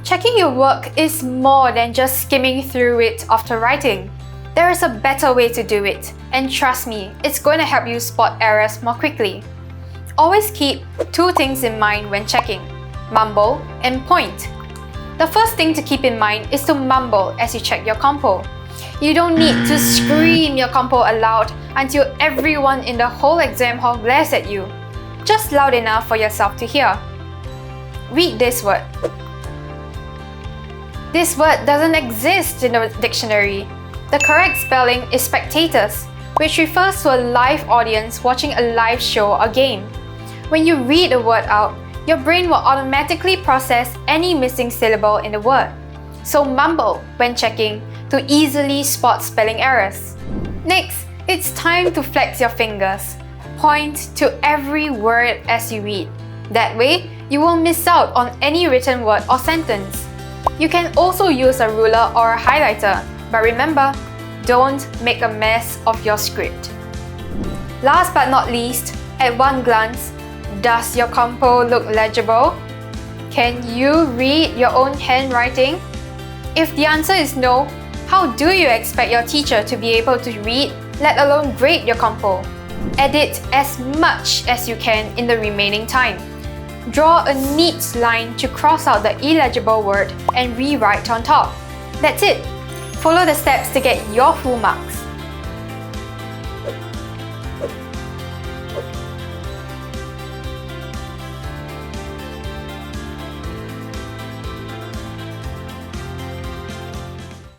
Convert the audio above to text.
Checking your work is more than just skimming through it after writing. There is a better way to do it, and trust me, it's going to help you spot errors more quickly. Always keep two things in mind when checking: mumble and point. The first thing to keep in mind is to mumble as you check your compo. You don't need to scream your compo aloud until everyone in the whole exam hall glares at you. Just loud enough for yourself to hear. Read this word. This word doesn't exist in the dictionary. The correct spelling is spectators, which refers to a live audience watching a live show or game. When you read a word out, your brain will automatically process any missing syllable in the word. So mumble when checking to easily spot spelling errors. Next, it's time to flex your fingers. Point to every word as you read. That way, you won't miss out on any written word or sentence. You can also use a ruler or a highlighter, but remember, don't make a mess of your script. Last but not least, at one glance, does your compo look legible? Can you read your own handwriting? If the answer is no, how do you expect your teacher to be able to read, let alone grade your compo? Edit as much as you can in the remaining time. Draw a neat line to cross out the illegible word and rewrite on top. That's it! Follow the steps to get your full marks.